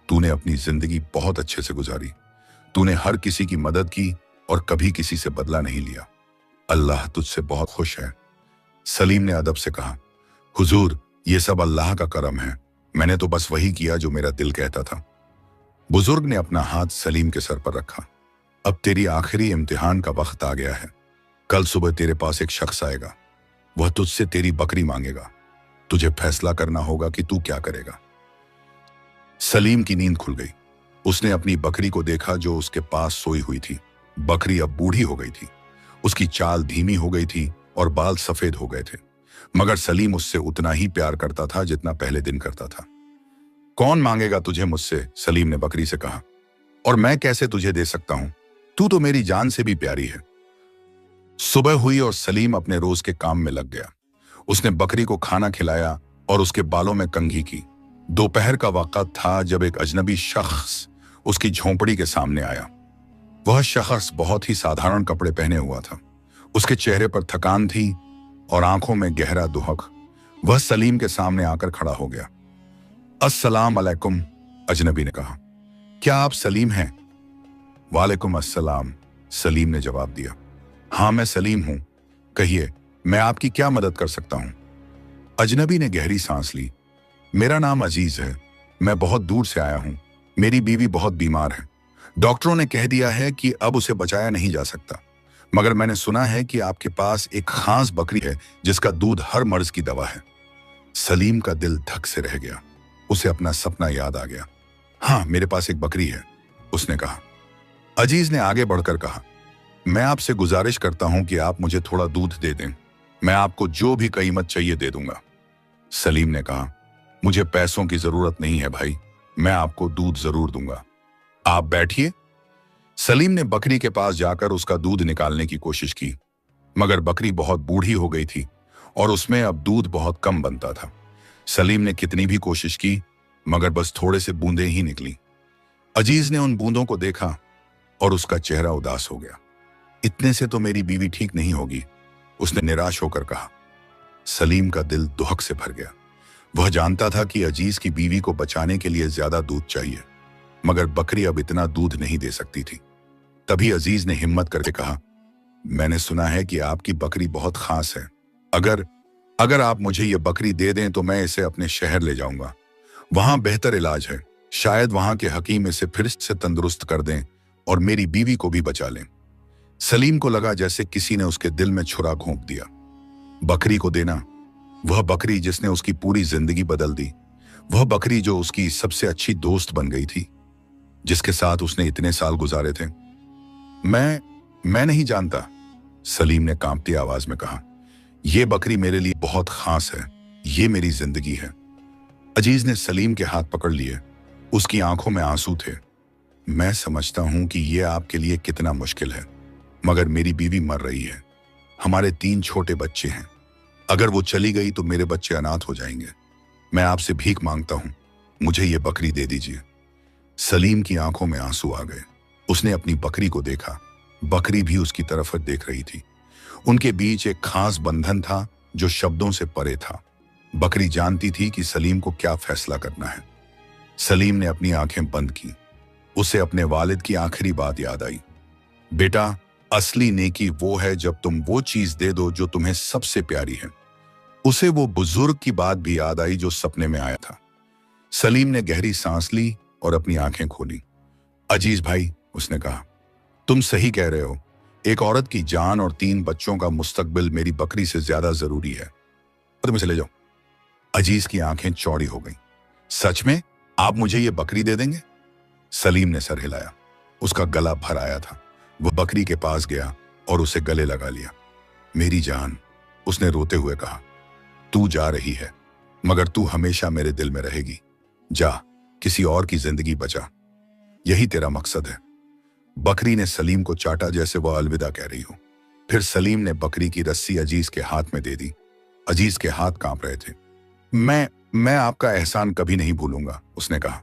तूने अपनी जिंदगी बहुत अच्छे से गुजारी। तूने हर किसी की मदद की और कभी किसी से बदला नहीं लिया। अल्लाह तुझसे बहुत खुश है। सलीम ने अदब से कहा, हुजूर, ये सब अल्लाह का करम है, मैंने तो बस वही किया जो मेरा दिल कहता था। बुजुर्ग ने अपना हाथ सलीम के सर पर रखा। अब तेरी आखिरी इम्तिहान का वक्त आ गया है। कल सुबह तेरे पास एक शख्स आएगा। वह तुझसे तेरी बकरी मांगेगा। तुझे फैसला करना होगा कि तू क्या करेगा। सलीम की नींद खुल गई। उसने अपनी बकरी को देखा जो उसके पास सोई हुई थी। बकरी अब बूढ़ी हो गई थी। उसकी चाल धीमी हो गई थी और बाल सफेद हो गए थे, मगर सलीम उससे उतना ही प्यार करता था जितना पहले दिन करता था। कौन मांगेगा तुझे मुझसे? सलीम ने बकरी से कहा। और मैं कैसे तुझे दे सकता हूं? तू तो मेरी जान से भी प्यारी है। सुबह हुई और सलीम अपने रोज के काम में लग गया। उसने बकरी को खाना खिलाया और उसके बालों में कंघी की। दोपहर का वक्त था जब एक अजनबी शख्स उसकी झोंपड़ी के सामने आया। वह शख्स बहुत ही साधारण कपड़े पहने हुआ था। उसके चेहरे पर थकान थी और आंखों में गहरा दुहक। वह सलीम के सामने आकर खड़ा हो गया। अस्सलाम अलैकुम, अजनबी ने कहा। क्या आप सलीम हैं? वालेकुम अस्सलाम, सलीम ने जवाब दिया। हाँ, मैं सलीम हूं। कहिए, मैं आपकी क्या मदद कर सकता हूं? अजनबी ने गहरी सांस ली। मेरा नाम अजीज है। मैं बहुत दूर से आया हूं। मेरी बीवी बहुत बीमार है। डॉक्टरों ने कह दिया है कि अब उसे बचाया नहीं जा सकता, मगर मैंने सुना है कि आपके पास एक खास बकरी है जिसका दूध हर मर्ज की दवा है। सलीम का दिल धक से रह गया। उसे अपना सपना याद आ गया। हाँ, मेरे पास एक बकरी है, उसने कहा। अजीज ने आगे बढ़कर कहा, मैं आपसे गुजारिश करता हूं कि आप मुझे थोड़ा दूध दे दें। मैं आपको जो भी कीमत चाहिए दे दूंगा। सलीम ने कहा, मुझे पैसों की जरूरत नहीं है भाई, मैं आपको दूध जरूर दूंगा। आप बैठिए। सलीम ने बकरी के पास जाकर उसका दूध निकालने की कोशिश की, मगर बकरी बहुत बूढ़ी हो गई थी और उसमें अब दूध बहुत कम बनता था। सलीम ने कितनी भी कोशिश की, मगर बस थोड़े से बूंदें ही निकली। अजीज ने उन बूंदों को देखा और उसका चेहरा उदास हो गया। इतने से तो मेरी बीवी ठीक नहीं होगी, उसने निराश होकर कहा। सलीम का दिल दुहक से भर गया। वह जानता था कि अजीज की बीवी को बचाने के लिए ज्यादा दूध चाहिए, मगर बकरी अब इतना दूध नहीं दे सकती थी। तभी अजीज ने हिम्मत करके कहा, मैंने सुना है कि आपकी बकरी बहुत खास है। अगर अगर आप मुझे ये बकरी दे दें तो मैं इसे अपने शहर ले जाऊंगा। वहां बेहतर इलाज है। शायद वहां के हकीम इसे फिर से तंदुरुस्त कर दें और मेरी बीवी को भी बचा लें। सलीम को लगा जैसे किसी ने उसके दिल में छुरा घोंप दिया। बकरी को देना, वह बकरी जिसने उसकी पूरी जिंदगी बदल दी, वह बकरी जो उसकी सबसे अच्छी दोस्त बन गई थी, जिसके साथ उसने इतने साल गुजारे थे। मैं नहीं जानता, सलीम ने कांपती आवाज में कहा। यह बकरी मेरे लिए बहुत खास है, ये मेरी जिंदगी है। अजीज ने सलीम के हाथ पकड़ लिए। उसकी आंखों में आंसू थे। मैं समझता हूं कि यह आपके लिए कितना मुश्किल है, मगर मेरी बीवी मर रही है। हमारे 3 छोटे बच्चे हैं। अगर वो चली गई तो मेरे बच्चे अनाथ हो जाएंगे। मैं आपसे भीख मांगता हूं, मुझे ये बकरी दे दीजिए। सलीम की आंखों में आंसू आ गए। उसने अपनी बकरी को देखा। बकरी भी उसकी तरफ देख रही थी। उनके बीच एक खास बंधन था जो शब्दों से परे था। बकरी जानती थी कि सलीम को क्या फैसला करना है। सलीम ने अपनी आंखें बंद की। उसे अपने वालिद की आखिरी बात याद आई। बेटा, असली नेकी वो है जब तुम वो चीज दे दो जो तुम्हें सबसे प्यारी है। उसे वो बुजुर्ग की बात भी याद आई जो सपने में आया था। सलीम ने गहरी सांस ली और अपनी आंखें खोली। अजीज भाई, उसने कहा, तुम सही कह रहे हो। एक औरत की जान और 3 बच्चों का मुस्तकबिल मेरी बकरी से ज्यादा जरूरी है। तुम इसे ले जाओ। अजीज की आंखें चौड़ी हो गईं। सच में आप मुझे ये बकरी दे देंगे? सलीम ने सर हिलाया। उसका गला भर आया था। वह बकरी के पास गया और उसे गले लगा लिया। मेरी जान, उसने रोते हुए कहा, तू जा रही है, मगर तू हमेशा मेरे दिल में रहेगी। जा, किसी और की जिंदगी बचा। यही तेरा मकसद है। बकरी ने सलीम को चाटा जैसे वह अलविदा कह रही हो। फिर सलीम ने बकरी की रस्सी अजीज के हाथ में दे दी। अजीज के हाथ कांप रहे थे। मैं आपका एहसान कभी नहीं भूलूंगा, उसने कहा।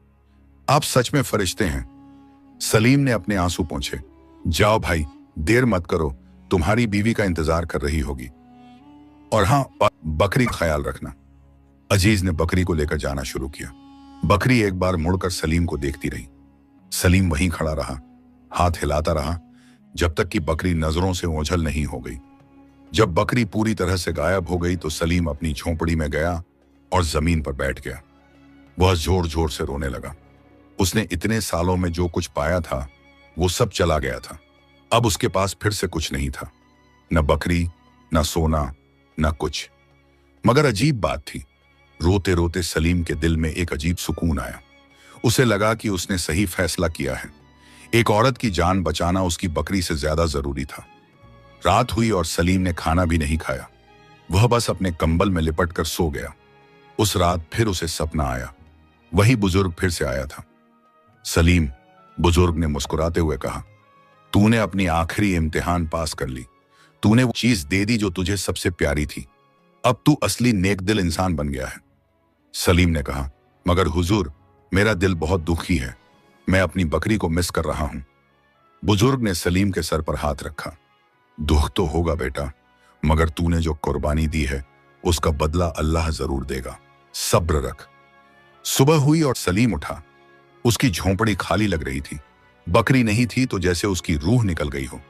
आप सच में फरिश्ते हैं। सलीम ने अपने आंसू पोंछे। जाओ भाई, देर मत करो, तुम्हारी बीवी का इंतजार कर रही होगी। और हाँ, बकरी का ख्याल रखना। अजीज ने बकरी को लेकर जाना शुरू किया। बकरी एक बार मुड़कर सलीम को देखती रही। सलीम वहीं खड़ा रहा, हाथ हिलाता रहा, जब तक कि बकरी नजरों से ओझल नहीं हो गई। जब बकरी पूरी तरह से गायब हो गई तो सलीम अपनी झोंपड़ी में गया और जमीन पर बैठ गया। वह जोर जोर से रोने लगा। उसने इतने सालों में जो कुछ पाया था वो सब चला गया था। अब उसके पास फिर से कुछ नहीं था, न बकरी, न सोना, न कुछ। मगर अजीब बात थी, रोते रोते सलीम के दिल में एक अजीब सुकून आया। उसे लगा कि उसने सही फैसला किया है। एक औरत की जान बचाना उसकी बकरी से ज्यादा जरूरी था। रात हुई और सलीम ने खाना भी नहीं खाया। वह बस अपने कंबल में लिपट कर सो गया। उस रात फिर उसे सपना आया। वही बुजुर्ग फिर से आया था। सलीम, बुजुर्ग ने मुस्कुराते हुए कहा, तूने अपनी आखिरी इम्तिहान पास कर ली। तूने वो चीज दे दी जो तुझे सबसे प्यारी थी। अब तू असली नेक दिल इंसान बन गया है। सलीम ने कहा, मगर हुजूर, मेरा दिल बहुत दुखी है। मैं अपनी बकरी को मिस कर रहा हूं। बुजुर्ग ने सलीम के सर पर हाथ रखा। दुख तो होगा बेटा, मगर तूने जो कुर्बानी दी है उसका बदला अल्लाह जरूर देगा। सब्र रख। सुबह हुई और सलीम उठा। उसकी झोंपड़ी खाली लग रही थी। बकरी नहीं थी तो जैसे उसकी रूह निकल गई हो।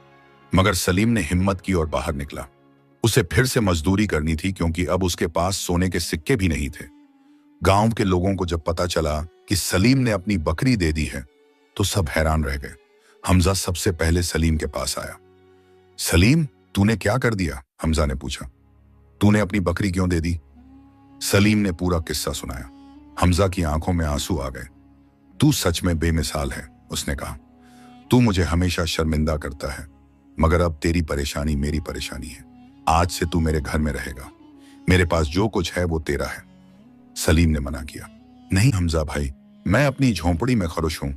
मगर सलीम ने हिम्मत की और बाहर निकला। उसे फिर से मजदूरी करनी थी, क्योंकि अब उसके पास सोने के सिक्के भी नहीं थे। गांव के लोगों को जब पता चला कि सलीम ने अपनी बकरी दे दी है तो सब हैरान रह गए। हमजा सबसे पहले सलीम के पास आया। सलीम, तूने क्या कर दिया? हमजा ने पूछा। तूने अपनी बकरी क्यों दे दी? सलीम ने पूरा किस्सा सुनाया। हमजा की आंखों में आंसू आ गए। तू सच में बेमिसाल है, उसने कहा। तू मुझे हमेशा शर्मिंदा करता है, मगर अब तेरी परेशानी मेरी परेशानी है। आज से तू मेरे घर में रहेगा। मेरे पास जो कुछ है वो तेरा है। सलीम ने मना किया। नहीं हमजा भाई, मैं अपनी झोंपड़ी में खुश हूं।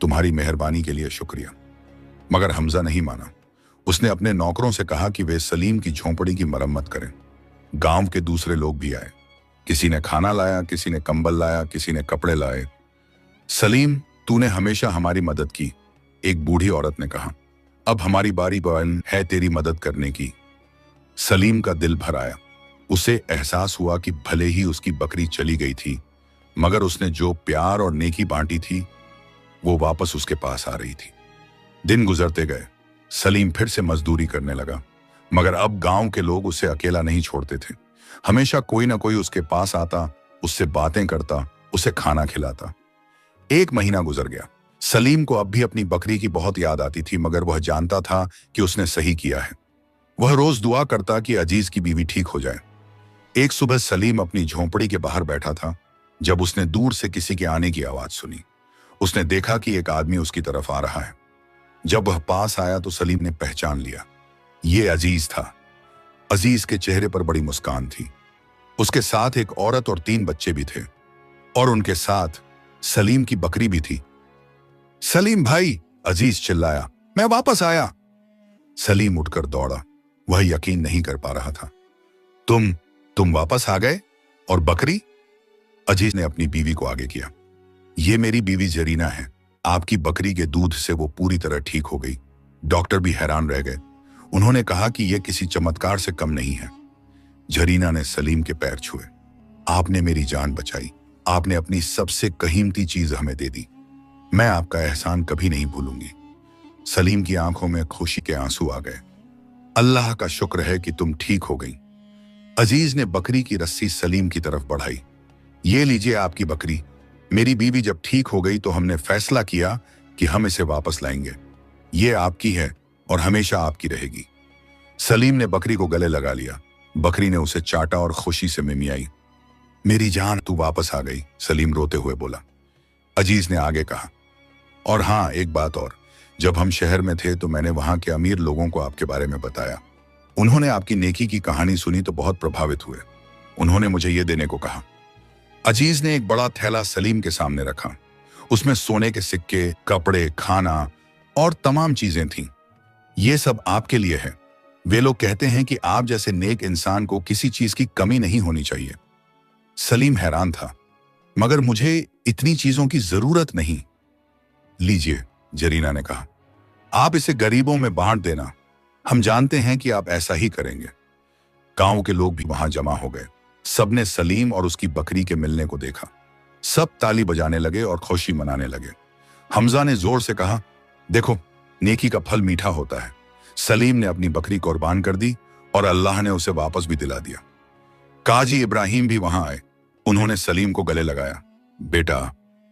तुम्हारी मेहरबानी के लिए शुक्रिया। मगर हमजा नहीं माना। उसने अपने नौकरों से कहा कि वे सलीम की झोंपड़ी की मरम्मत करें। गांव के दूसरे लोग भी आए। किसी ने खाना लाया, किसी ने कंबल लाया, किसी ने कपड़े लाए। सलीम, तूने हमेशा हमारी मदद की। एक बूढ़ी औरत ने कहा, अब हमारी बारी बहन है तेरी मदद करने की। सलीम का दिल भर आया। उसे एहसास हुआ कि भले ही उसकी बकरी चली गई थी, मगर उसने जो प्यार और नेकी बांटी थी वो वापस उसके पास आ रही थी। दिन गुजरते गए। सलीम फिर से मजदूरी करने लगा, मगर अब गांव के लोग उसे अकेला नहीं छोड़ते थे। हमेशा कोई ना कोई उसके पास आता, उससे बातें करता, उसे खाना खिलाता। एक महीना गुजर गया। सलीम को अब भी अपनी बकरी की बहुत याद आती थी, मगर वह जानता था कि उसने सही किया है। वह रोज दुआ करता कि अजीज की बीवी ठीक हो जाए। एक सुबह सलीम अपनी झोंपड़ी के बाहर बैठा था जब उसने दूर से किसी के आने की आवाज सुनी। उसने देखा कि एक आदमी उसकी तरफ आ रहा है। जब वह पास आया तो सलीम ने पहचान लिया, ये अजीज था। अजीज के चेहरे पर बड़ी मुस्कान थी। उसके साथ एक औरत और 3 बच्चे भी थे, और उनके साथ सलीम की बकरी भी थी। सलीम भाई, अजीज चिल्लाया, मैं वापस आया। सलीम उठकर दौड़ा। वह यकीन नहीं कर पा रहा था। तुम वापस आ गए? और बकरी? अजीज ने अपनी बीवी को आगे किया। ये मेरी बीवी जरीना है। आपकी बकरी के दूध से वो पूरी तरह ठीक हो गई। डॉक्टर भी हैरान रह गए। उन्होंने कहा कि यह किसी चमत्कार से कम नहीं है। जरीना ने सलीम के पैर छुए। आपने मेरी जान बचाई। आपने अपनी सबसे कीमती चीज हमें दे दी। मैं आपका एहसान कभी नहीं भूलूंगी। सलीम की आंखों में खुशी के आंसू आ गए। अल्लाह का शुक्र है कि तुम ठीक हो गई। अजीज ने बकरी की रस्सी सलीम की तरफ बढ़ाई। ये लीजिए आपकी बकरी। मेरी बीवी जब ठीक हो गई तो हमने फैसला किया कि हम इसे वापस लाएंगे। ये आपकी है और हमेशा आपकी रहेगी। सलीम ने बकरी को गले लगा लिया। बकरी ने उसे चाटा और खुशी से मिमियाई। मेरी जान, तू वापस आ गई, सलीम रोते हुए बोला। अजीज ने आगे कहा, और हाँ, एक बात और, जब हम शहर में थे तो मैंने वहां के अमीर लोगों को आपके बारे में बताया। उन्होंने आपकी नेकी की कहानी सुनी तो बहुत प्रभावित हुए। उन्होंने मुझे यह देने को कहा। अजीज ने एक बड़ा थैला सलीम के सामने रखा। उसमें सोने के सिक्के, कपड़े, खाना और तमाम चीजें थीं। ये सब आपके लिए है। वे लोग कहते हैं कि आप जैसे नेक इंसान को किसी चीज की कमी नहीं होनी चाहिए। सलीम हैरान था, मगर मुझे इतनी चीजों की जरूरत नहीं। लीजिए, जरीना ने कहा, आप इसे गरीबों में बांट देना। हम जानते हैं कि आप ऐसा ही करेंगे। गांव के लोग भी वहां जमा हो गए। सबने सलीम और उसकी बकरी के मिलने को देखा। सब ताली बजाने लगे और खुशी मनाने लगे। हमजा ने जोर से कहा, देखो, नेकी का फल मीठा होता है। सलीम ने अपनी बकरी कुर्बान कर दी और अल्लाह ने उसे वापस भी दिला दिया। काजी इब्राहिम भी वहां आए। उन्होंने सलीम को गले लगाया। बेटा,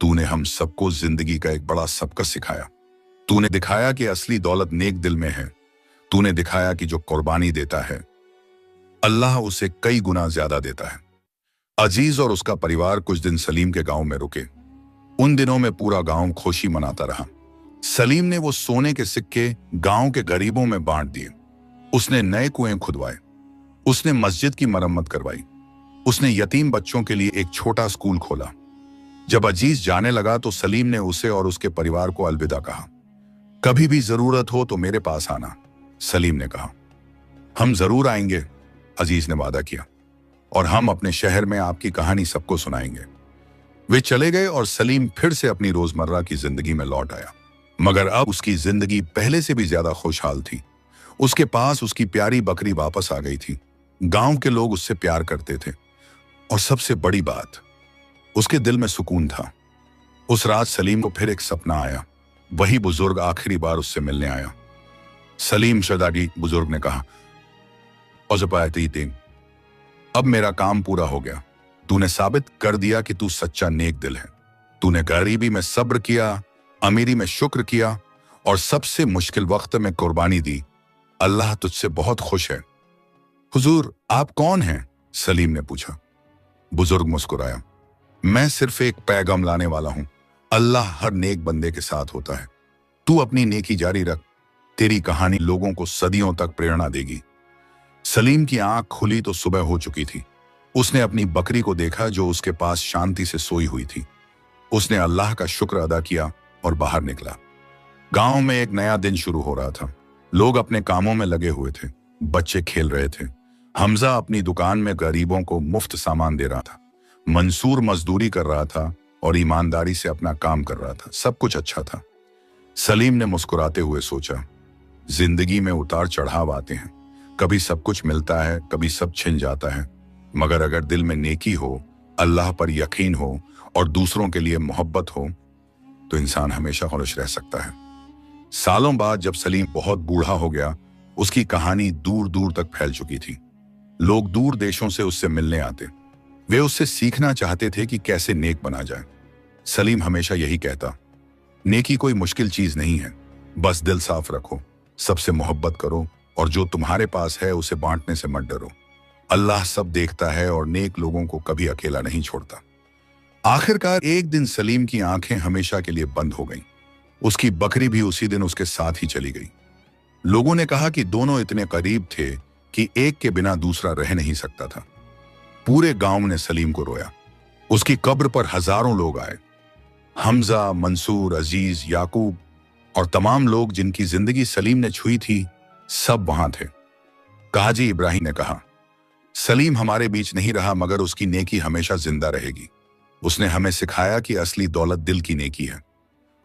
तूने हम सबको जिंदगी का एक बड़ा सबक सिखाया। तूने दिखाया कि असली दौलत नेक दिल में है। तूने दिखाया कि जो कुर्बानी देता है अल्लाह उसे कई गुना ज्यादा देता है। अजीज और उसका परिवार कुछ दिन सलीम के गांव में रुके। उन दिनों में पूरा गांव खुशी मनाता रहा। सलीम ने वो सोने के सिक्के गांव के गरीबों में बांट दिए। उसने नए कुएं खुदवाए। उसने मस्जिद की मरम्मत करवाई। उसने यतीम बच्चों के लिए एक छोटा स्कूल खोला। जब अजीज जाने लगा तो सलीम ने उसे और उसके परिवार को अलविदा कहा। कभी भी जरूरत हो तो मेरे पास आना, सलीम ने कहा। हम जरूर आएंगे, अजीज ने वादा किया, और हम अपने शहर में आपकी कहानी सबको सुनाएंगे। वे चले गए और सलीम फिर से अपनी रोजमर्रा की जिंदगी में लौट आया, मगर अब उसकी जिंदगी पहले से भी ज्यादा खुशहाल थी। उसके पास उसकी प्यारी बकरी वापस आ गई थी। गांव के लोग उससे प्यार करते थे, और सबसे बड़ी बात, उसके दिल में सुकून था। उस रात सलीम को फिर एक सपना आया। वही बुजुर्ग आखिरी बार उससे मिलने आया। सलीम शदाडी, बुजुर्ग ने कहा, अब मेरा काम पूरा हो गया। तूने साबित कर दिया कि तू सच्चा नेक दिल है। तूने गरीबी में सब्र किया, अमीरी में शुक्र किया, और सबसे मुश्किल वक्त में कुर्बानी दी। अल्लाह तुझसे बहुत खुश है। हुजूर, आप कौन हैं? सलीम ने पूछा। बुजुर्ग मुस्कुराया, मैं सिर्फ एक पैगाम लाने वाला हूं। अल्लाह हर नेक बंदे के साथ होता है। तू अपनी नेकी जारी रख। तेरी कहानी लोगों को सदियों तक प्रेरणा देगी। सलीम की आंख खुली तो सुबह हो चुकी थी। उसने अपनी बकरी को देखा जो उसके पास शांति से सोई हुई थी। उसने अल्लाह का शुक्र अदा किया और बाहर निकला। गांव में एक नया दिन शुरू हो रहा था। लोग अपने कामों में लगे हुए थे। बच्चे खेल रहे थे। हमजा अपनी दुकान में गरीबों को मुफ्त सामान दे रहा था। मंसूर मजदूरी कर रहा था और ईमानदारी से अपना काम कर रहा था। सब कुछ अच्छा था। सलीम ने मुस्कुराते हुए सोचा, जिंदगी में उतार चढ़ाव आते हैं, कभी सब कुछ मिलता है, कभी सब छिन जाता है, मगर अगर दिल में नेकी हो, अल्लाह पर यकीन हो और दूसरों के लिए मोहब्बत हो तो इंसान हमेशा खुश रह सकता है। सालों बाद जब सलीम बहुत बूढ़ा हो गया, उसकी कहानी दूर दूर तक फैल चुकी थी। लोग दूर देशों से उससे मिलने आते, वे उससे सीखना चाहते थे कि कैसे नेक बना जाए। सलीम हमेशा यही कहता, नेकी कोई मुश्किल चीज नहीं है, बस दिल साफ रखो, सबसे मोहब्बत करो और जो तुम्हारे पास है उसे बांटने से मत डरो। अल्लाह सब देखता है और नेक लोगों को कभी अकेला नहीं छोड़ता। आखिरकार एक दिन सलीम की आंखें हमेशा के लिए बंद हो गईं। उसकी बकरी भी उसी दिन उसके साथ ही चली गई। लोगों ने कहा कि दोनों इतने करीब थे कि एक के बिना दूसरा रह नहीं सकता था। पूरे गांव ने सलीम को रोया। उसकी कब्र पर हजारों लोग आए। हमजा, मंसूर, अजीज, याकूब और तमाम लोग जिनकी जिंदगी सलीम ने छुई थी, सब वहां थे। काजी इब्राहिम ने कहा, सलीम हमारे बीच नहीं रहा मगर उसकी नेकी हमेशा जिंदा रहेगी। उसने हमें सिखाया कि असली दौलत दिल की नेकी है।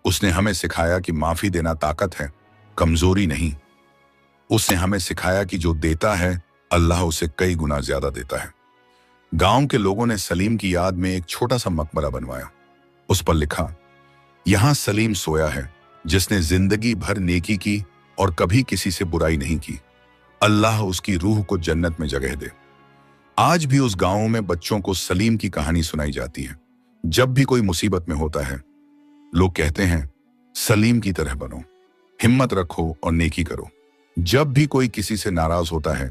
उसने हमें सिखाया कि माफी देना ताकत है, कमजोरी नहीं। उसने हमें सिखाया कि जो देता है अल्लाह उसे कई गुना ज्यादा देता है। गांव के लोगों ने सलीम की याद में एक छोटा सा मकबरा बनवाया। उस पर लिखा, यहां सलीम सोया है जिसने जिंदगी भर नेकी की और कभी किसी से बुराई नहीं की। अल्लाह उसकी रूह को जन्नत में जगह दे। आज भी उस गांव में बच्चों को सलीम की कहानी सुनाई जाती है। जब भी कोई मुसीबत में होता है, लोग कहते हैं, सलीम की तरह बनो, हिम्मत रखो और नेकी करो। जब भी कोई किसी से नाराज होता है,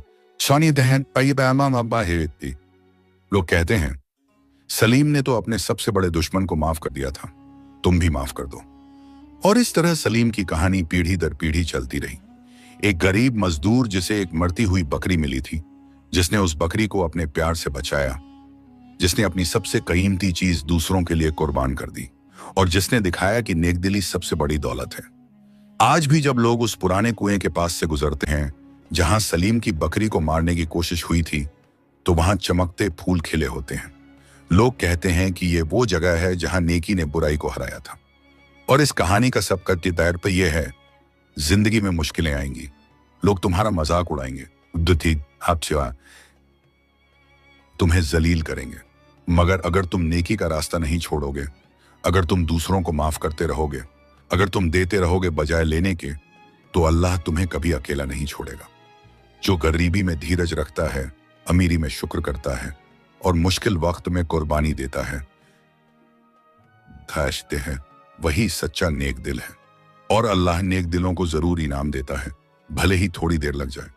लोग कहते हैं, सलीम ने तो अपने सबसे बड़े दुश्मन को माफ कर दिया था, तुम भी माफ कर दो। और इस तरह सलीम की कहानी पीढ़ी दर पीढ़ी चलती रही। एक गरीब मजदूर जिसे एक मरती हुई बकरी मिली थी, जिसने उस बकरी को अपने प्यार से बचाया, जिसने अपनी सबसे कीमती चीज दूसरों के लिए कुर्बान कर दी और जिसने दिखाया कि नेकदिली सबसे बड़ी दौलत है। आज भी जब लोग उस पुराने कुएं के पास से गुजरते हैं जहां सलीम की बकरी को मारने की कोशिश हुई थी, तो वहां चमकते फूल खिले होते हैं। लोग कहते हैं कि ये वो जगह है जहां नेकी ने बुराई को हराया था। और इस कहानी का सबकत दायर पर यह है, जिंदगी में मुश्किलें आएंगी, लोग तुम्हारा मजाक उड़ाएंगे, तुम्हें जलील करेंगे, मगर अगर तुम नेकी का रास्ता नहीं छोड़ोगे, अगर तुम दूसरों को माफ करते रहोगे, अगर तुम देते रहोगे बजाय लेने के, तो अल्लाह तुम्हें कभी अकेला नहीं छोड़ेगा। जो गरीबी में धीरज रखता है, अमीरी में शुक्र करता है और मुश्किल वक्त में कुर्बानी देता है, खाशते हैं, वही सच्चा नेक दिल है। और अल्लाह नेक दिलों को जरूर इनाम देता है, भले ही थोड़ी देर लग जाए।